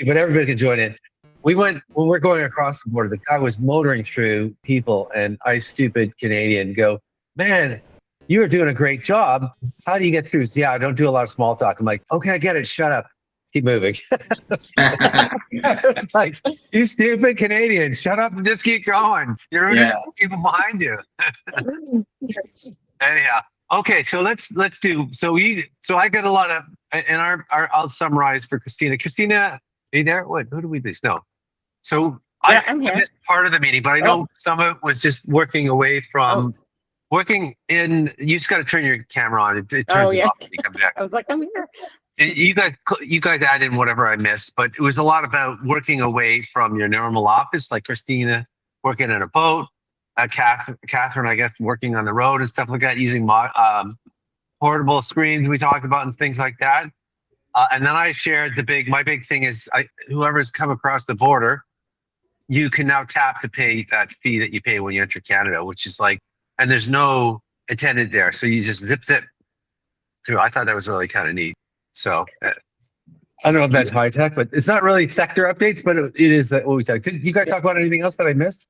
but everybody can join in. When we're going across the border, the guy was motoring through people, and I, stupid Canadian, go, man, you are doing a great job. How do you get through? He says, yeah, I don't do a lot of small talk. I'm like, okay, I get it. Shut up. Keep moving. It's like, you stupid Canadian, shut up and just keep going. You're ruining people behind you. Anyhow, okay, so let's do. So I got a lot of, and I'll summarize for Christina. Christina, are you there? What? Who do we do? No. So I missed part of the meeting, but I know some of it was just working away from. Working in, you just got to turn your camera on. It turns it off when you come back. I was like, I'm here. You guys add in whatever I missed, but it was a lot about working away from your normal office, like Christina working in a boat, Catherine, I guess, working on the road and stuff like that, using portable screens we talked about and things like that. And then I shared my big thing is whoever's come across the border, you can now tap to pay that fee that you pay when you enter Canada, which is like, and there's no attendant there. So you just zip through. I thought that was really kind of neat. So I don't know if that's high tech, but it's not really sector updates, but it is that what we talked. Did you guys talk about anything else that I missed?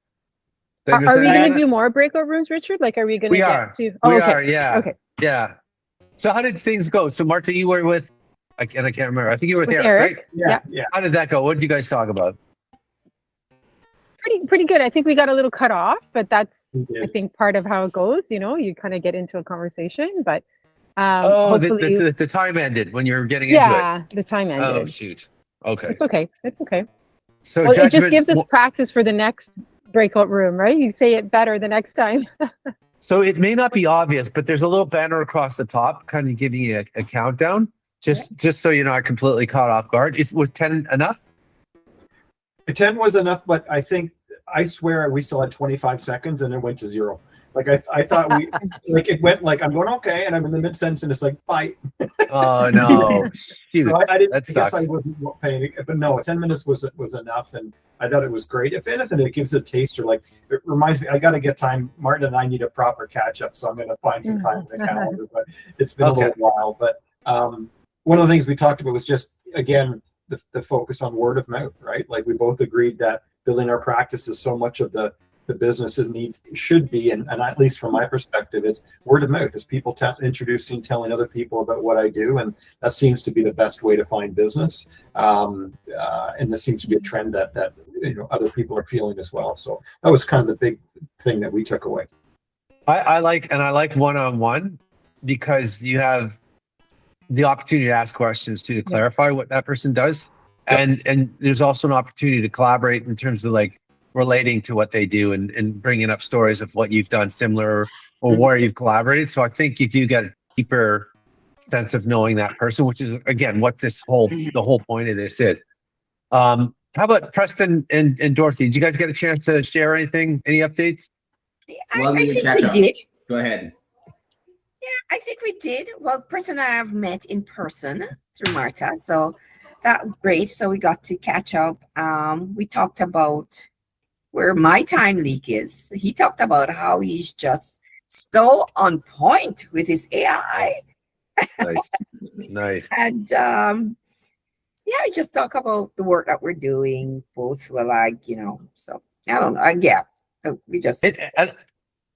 Are we going to do more breakout rooms, Richard? Like, are we going to get to? We are, yeah. Okay. Yeah. So how did things go? So Marta, you were with, I can't remember. I think you were with Eric, right? Yeah. How did that go? What did you guys talk about? Pretty good. I think we got a little cut off, but that's I think part of how it goes. You know, you kind of get into a conversation, but the time ended when you're getting into it. Yeah, the time ended. Oh shoot. Okay. It's okay. So it just gives us practice for the next breakout room, right? You say it better the next time. So it may not be obvious, but there's a little banner across the top, kind of giving you a countdown, just so you're not completely caught off guard. Was 10 enough? 10 was enough, but I swear we still had 25 seconds and it went to 0. Like I thought it went like, I'm going okay, and I'm in the mid sentence and it's like, bye. Oh no. So I didn't. That guess I wasn't paying, but no, 10 minutes was enough, and I thought it was great. If anything, it gives a taster. Like, it reminds me, I got to get time. Martin and I need a proper catch up, so I'm going to find some time in the calendar. But it's been a little while. But one of the things we talked about was just, again, the focus on word of mouth, right? Like, we both agreed that building our practice is so much of the businesses should be, and at least from my perspective, it's word of mouth. It's people telling other people about what I do, and that seems to be the best way to find business. And this seems to be a trend that other people are feeling as well. So that was kind of the big thing that we took away. I like one-on-one, because you have the opportunity to ask questions to clarify what that person does. Yep. And there's also an opportunity to collaborate in terms of like relating to what they do and bringing up stories of what you've done similar or where you've collaborated. So I think you do get a deeper sense of knowing that person, which is, again, what the whole point of this is. How about Preston and Dorothy? Did you guys get a chance to share anything? Any updates? I think we did. Go ahead. Yeah, I think we did. Well, Preston and I have met in person through Marta, so that was great. So we got to catch up. We talked about where my time leak is. He talked about how he's just so on point with his AI. Nice. And we just talk about the work that we're doing. Both were like, so I don't know. So we just.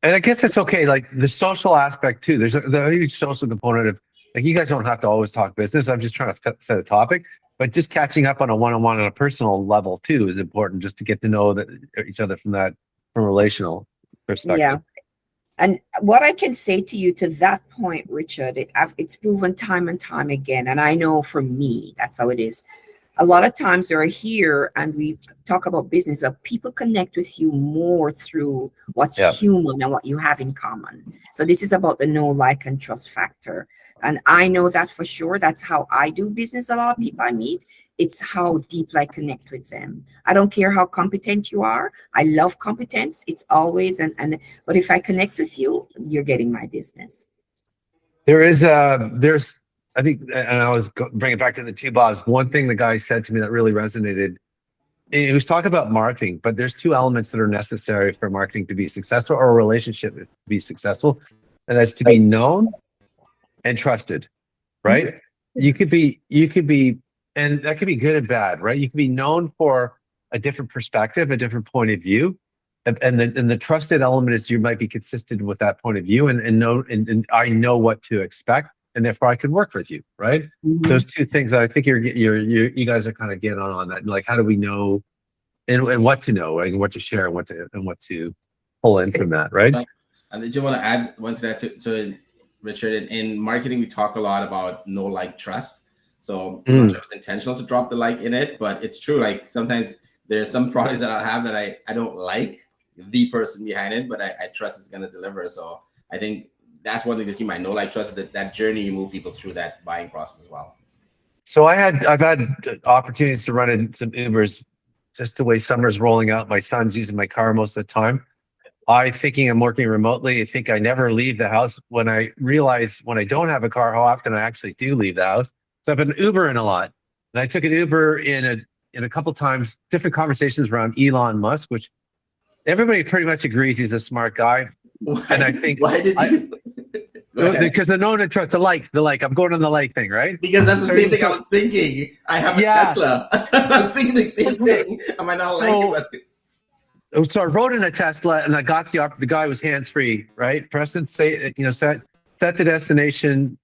And I guess it's okay. Like, the social aspect too. There's a huge social component of, like, you guys don't have to always talk business. I'm just trying to set a topic. But just catching up on a one-on-one on a personal level too is important, just to get to know each other from a relational perspective. Yeah. And what I can say to you to that point, Richard, it's proven time and time again. And I know for me, that's how it is. A lot of times they're here and we talk about business, but people connect with you more through what's human and what you have in common. So this is about the know, like, and trust factor. And I know that for sure. That's how I do business. A lot of people I meet, it's how deeply I connect with them. I don't care how competent you are. I love competence. It's always, but if I connect with you, you're getting my business. There's, I think, and I was bringing it back to the two Bobs. One thing the guy said to me that really resonated, he was talking about marketing, but there's two elements that are necessary for marketing to be successful, or a relationship to be successful. And that's to be known and trusted, right? You could be And that could be good and bad, right? You can be known for a different perspective, a different point of view. And the trusted element is you might be consistent with that point of view and I know what to expect, and therefore I can work with you, right? Mhm. Those two things I think you guys are kind of getting on that. Like, how do we know and what to know, right? And what to share and what to pull in from that, right? And did you want to add one to that to Richard? In marketing, we talk a lot about know, like, trust. So I'm not sure it was intentional to drop the like in it, but it's true. Like sometimes there are some products that I have that I don't like the person behind it, but I trust it's going to deliver. So I think that's one thing that you might know, like, trust that journey, you move people through that buying process as well. So I've had opportunities to run in some Ubers, just the way summer's rolling out. My son's using my car most of the time. Thinking I'm working remotely, I think I never leave the house. When I realize when I don't have a car, how often I actually do leave the house. So I've been Ubering a lot. And I took an Uber in a couple times, different conversations around Elon Musk, which everybody pretty much agrees he's a smart guy. Why, and I think why did you? because the known truck, the like, I'm going on the like thing, right? Because that's the same thing I was thinking. I have a Tesla. I was thinking the same thing. I might not like it. So I rode in a Tesla and I got the guy was hands-free, right? Preston set the destination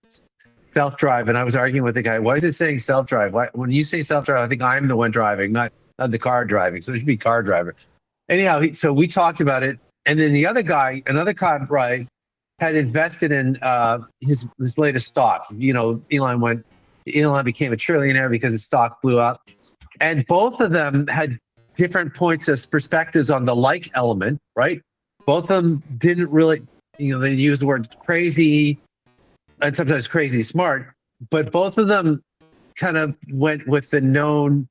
self-drive. And I was arguing with the guy, why is it saying self-drive? Why, when you say self-drive, I think I'm the one driving, not the car driving. So it should be car driver. Anyhow, so we talked about it. And then the other guy, another car ride, had invested in his latest stock. Elon became a trillionaire because his stock blew up. And both of them had different points of perspectives on the like element, right? Both of them didn't really, they use the word crazy and sometimes crazy smart, but both of them kind of went with the known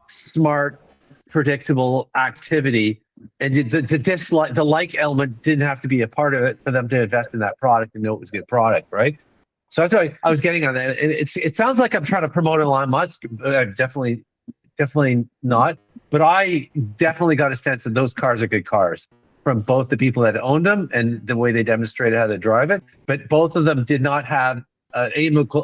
smart, predictable activity. And the dislike, the like element didn't have to be a part of it for them to invest in that product and know it was a good product, right? So that's why I was getting on that. And it sounds like I'm trying to promote Elon Musk, but definitely not. But I definitely got a sense that those cars are good cars from both the people that owned them and the way they demonstrated how to drive it. But both of them did not have an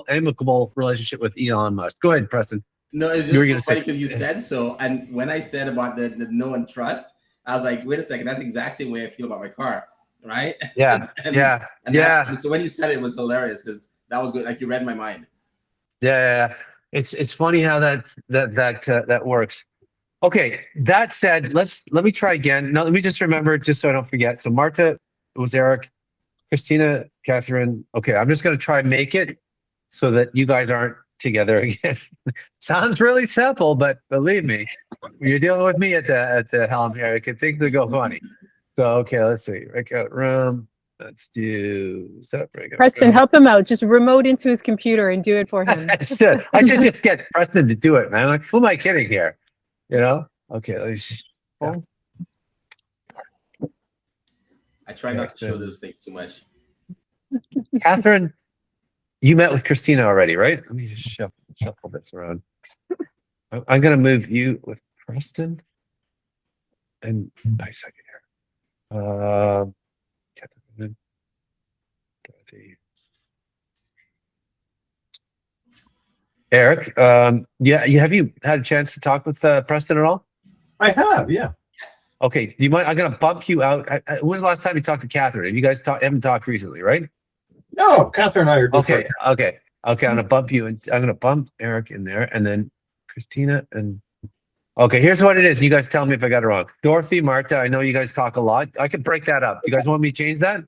amicable relationship with Elon Musk. Go ahead, Preston. No, it's just so funny because you said so. And when I said about the know and trust, I was like, wait a second, that's the exact same way I feel about my car, right? Yeah, and so when you said it was hilarious because that was good. Like you read my mind. Yeah. It's funny how that works. Okay, that said, let me try again. Now, let me just remember, just so I don't forget. So Marta, it was Eric, Christina, Catherine. Okay, I'm just going to try and make it so that you guys aren't together again. Sounds really simple, but believe me, when you're dealing with me at the helm here, it could things will go funny. So okay, let's see. Breakout room. Let's do breakout. Preston, help him out. Just remote into his computer and do it for him. I just get Preston to do it, man. Like, who am I kidding here? Okay. I try not to show those things too much. Catherine, you met with Christina already, right? Let me just shuffle this around. I'm going to move you with Preston. And a second here. Eric, have you had a chance to talk with Preston at all? I have, yeah. Yes. Okay. Do you mind? I'm going to bump you out. When was the last time you talked to Catherine? You guys haven't talked recently, right? No, Catherine and I are good. Okay. I'm going to bump you, and I'm going to bump Eric in there, and then Christina and. Okay, here's what it is. You guys tell me if I got it wrong. Dorothy, Marta, I know you guys talk a lot. I could break that up. You guys want me to change that?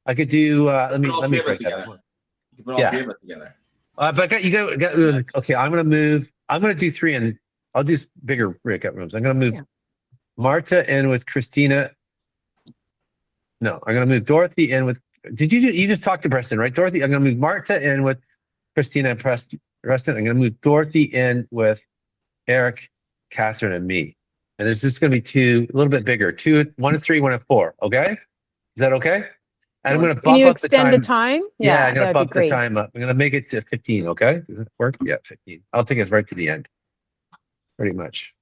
I could do. Let me break that up. You put all three of us together. But you go. Okay, I'm going to move. I'm going to do 3, and I'll do bigger breakout rooms. I'm going to move Marta in with Christina. No, I'm going to move Dorothy in with. You just talked to Preston, right, Dorothy? I'm going to move Marta in with Christina and Preston. I'm going to move Dorothy in with Eric, Catherine, and me. And there's just going to be 2, a little bit bigger. 1 and 3, 1 and 4. Okay, is that okay? And I'm going to bump up the time. Can you extend the time? Yeah, I'm going to bump the time up. I'm going to make it to 15. Okay, does that work? Yeah, 15. I'll take us right to the end. Pretty much.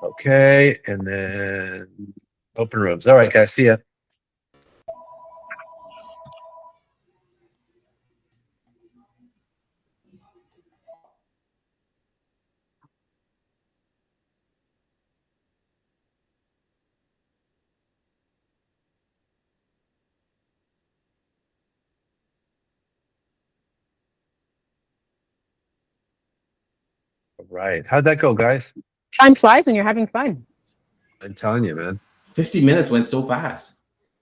Okay, and then open rooms. All right, guys. See ya. Right. How'd that go, guys? Time flies when you're having fun. I'm telling you, man. 50 minutes went so fast.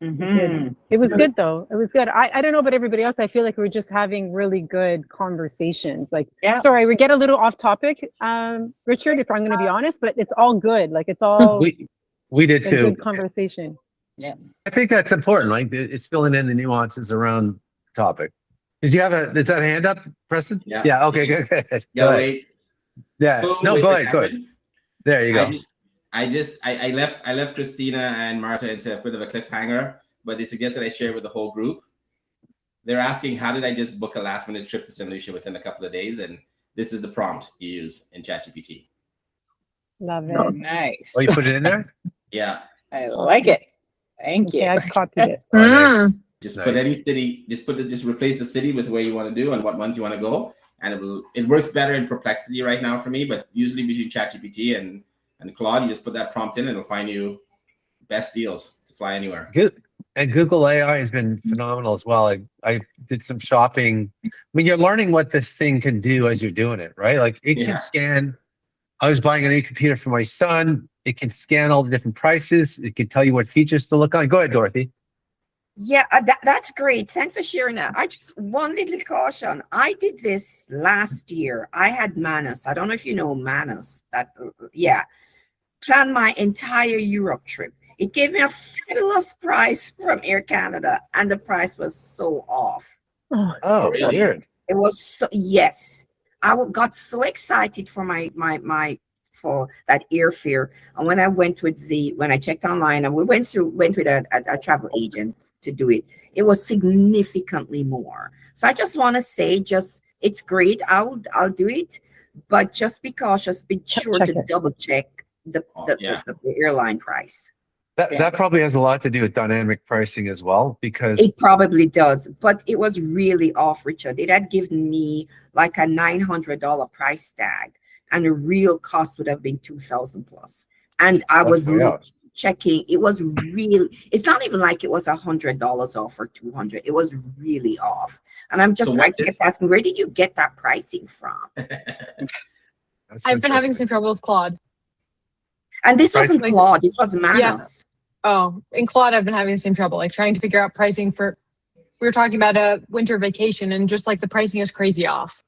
Mhm. It was good though. It was good. I don't know about everybody else. I feel like we're just having really good conversations. Like, Yeah. sorry, we get a little off topic, Richard, if I'm going to be honest, but it's all good. Like, it's all We did a too. good conversation. I think that's important. Like it's filling in the nuances around the topic. Is that a hand up, Preston? Yeah. Yeah. Okay. Good. Go Yeah, ahead. wait. Yeah. Oh, No. wait, Go wait, ahead. Go ahead. There you go. I left Christina and Marta into a bit of a cliffhanger, but they suggested I share with the whole group. They're asking, how did I just book a last minute trip to St. Lucia within a couple of days? And this is the prompt you use in ChatGPT. Love it. Oh, nice. Oh, you put it in there? Yeah. I like it. Thank you. Okay, I've copied it. Oh, nice. Just Nice. put any city, just replace the city with where you want to do and what month you want to go. And it works better in Perplexity right now for me, but usually between ChatGPT and Claude, you just put that prompt in and it'll find you best deals to fly anywhere. Good. And Google AI has been phenomenal as well. I did some shopping. I mean, you're learning what this thing can do as you're doing it, right? Like it Yeah. can scan. I was buying a new computer for my son. It can scan all the different prices. It can tell you what features to look on. Go ahead, Dorothy. Yeah, that's great. Thanks for sharing that. I just one little caution. I did this last year. I had Manus. I don't know if you know Manus. Planned my entire Europe trip. It gave me a fabulous price from Air Canada, and the price was so off. Oh, Really? weird. It was so, yes. Got so excited for my for that airfare. And when I checked online and we went with a travel agent to do it, it was significantly more. So I just want to say, it's great. I'll do it, but just be cautious, be sure Check to it. double check the airline price. That probably has a lot to do with dynamic pricing as well, because It probably does, but it was really off, Richard. It had given me like a $900 price tag, and the real cost would have been $2,000 plus. And I was way out. checking. It was really. It's not even like it was $100 off or $200. It was really off. And I kept asking, where did you get that pricing from? that's I've been having interesting. some trouble with Claude. And this wasn't Like- Claude. This was Manus. Oh, in Claude, I've been having the same trouble, like trying to figure out pricing for. We were talking about a winter vacation, and just like the pricing is crazy off.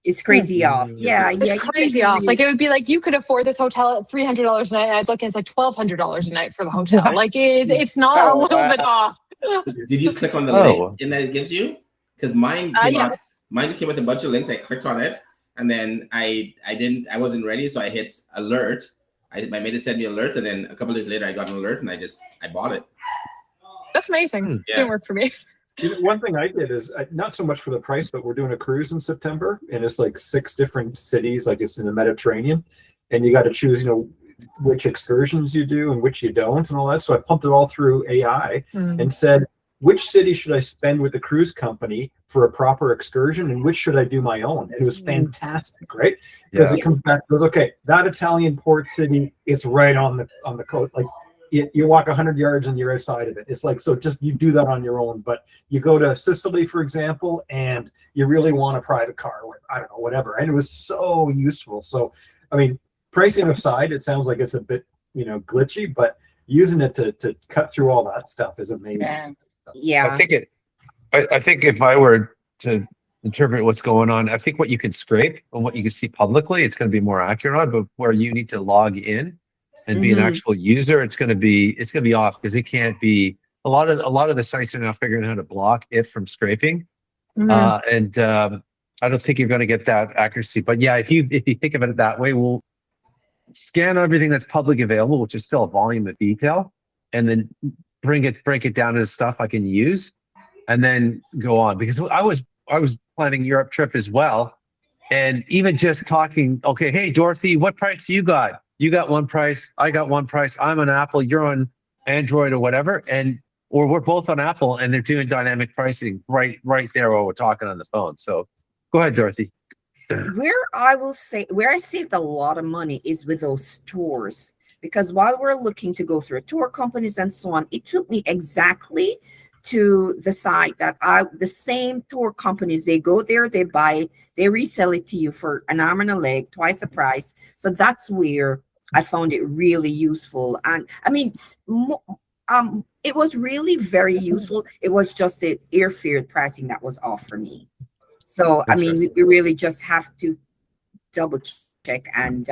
It's crazy off. Yeah, It's yeah. crazy off. Like it would be like you could afford this hotel at $300 a night. I'd look, and it's like $1,200 a night for the hotel. Like it's not a Oh, little bit wow. off. Did you click on the Oh. links in that it gives you? Because mine came Yeah. out. Mine just came with a bunch of links. I clicked on it, and then I wasn't ready, so I hit alert. I made it send me alert, and then a couple of days later, I got an alert, and I bought it. That's amazing. Yeah. Didn't work for me. You know, one thing I did is not so much for the price, but we're doing a cruise in September, and it's like 6 different cities, like it's in the Mediterranean, and you got to choose, which excursions you do and which you don't, and all that. So I pumped it all through AI and said, which city should I spend with the cruise company for a proper excursion, and which should I do my own? And it was fantastic, right? Because it comes back, goes, okay, that Italian port city, it's right on the coast, like. You walk 100 yards and you're outside of it. It's like, so just you do that on your own. But you go to Sicily, for example, and you really want a private car with, I don't know, whatever. And it was so useful. So, I mean, pricing aside, it sounds like it's a bit, glitchy, but using it to cut through all that stuff is amazing. Yeah. I think if I were to interpret what's going on, I think what you can scrape and what you can see publicly, it's going to be more accurate on, but where you need to log in and be an actual user, it's going to be off, because it can't be. A lot of the sites are now figuring out how to block it from scraping, and I don't think you're going to get that accuracy. But yeah, if you think of it that way, we'll scan everything that's publicly available, which is still a volume of detail, and then break it down into stuff I can use, and then go on. Because I was planning Europe trip as well, and even just talking. Okay, hey Dorothy, what price you got? You got one price, I got one price. I'm on Apple, you're on Android or whatever, or we're both on Apple, and they're doing dynamic pricing right there while we're talking on the phone. So go ahead, Dorothy. Where I saved a lot of money is with those tours, because while we're looking to go through tour companies and so on, it took me exactly to the site that the same tour companies, they go there, they buy, they resell it to you for an arm and a leg, twice the price. So that's where I found it really useful. And I mean, it was really very useful. It was just the airfare pricing that was off for me. So, I mean, we really just have to double check and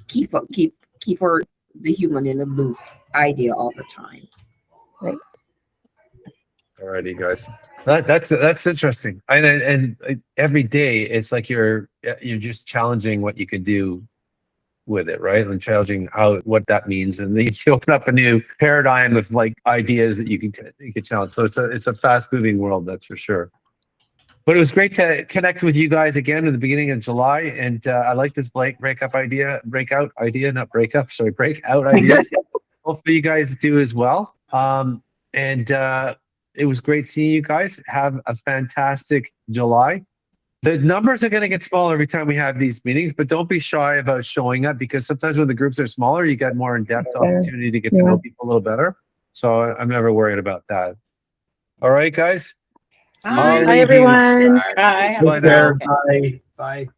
keep the human in the loop idea all the time. Right. Alrighty, guys. That's interesting. And every day it's like you're just challenging what you can do with it, right? And challenging what that means, and then you open up a new paradigm of like ideas that you can challenge. So it's a fast moving world, that's for sure. But it was great to connect with you guys again at the beginning of July, and I like this breakout idea. Hopefully you guys do as well. It was great seeing you guys. Have a fantastic July. The numbers are going to get smaller every time we have these meetings, but don't be shy about showing up, because sometimes when the groups are smaller, you get more in-depth opportunity to get to know people a little better. So I'm never worried about that. All right, guys. Bye. Bye, everyone. Bye. Bye now. Bye. Bye.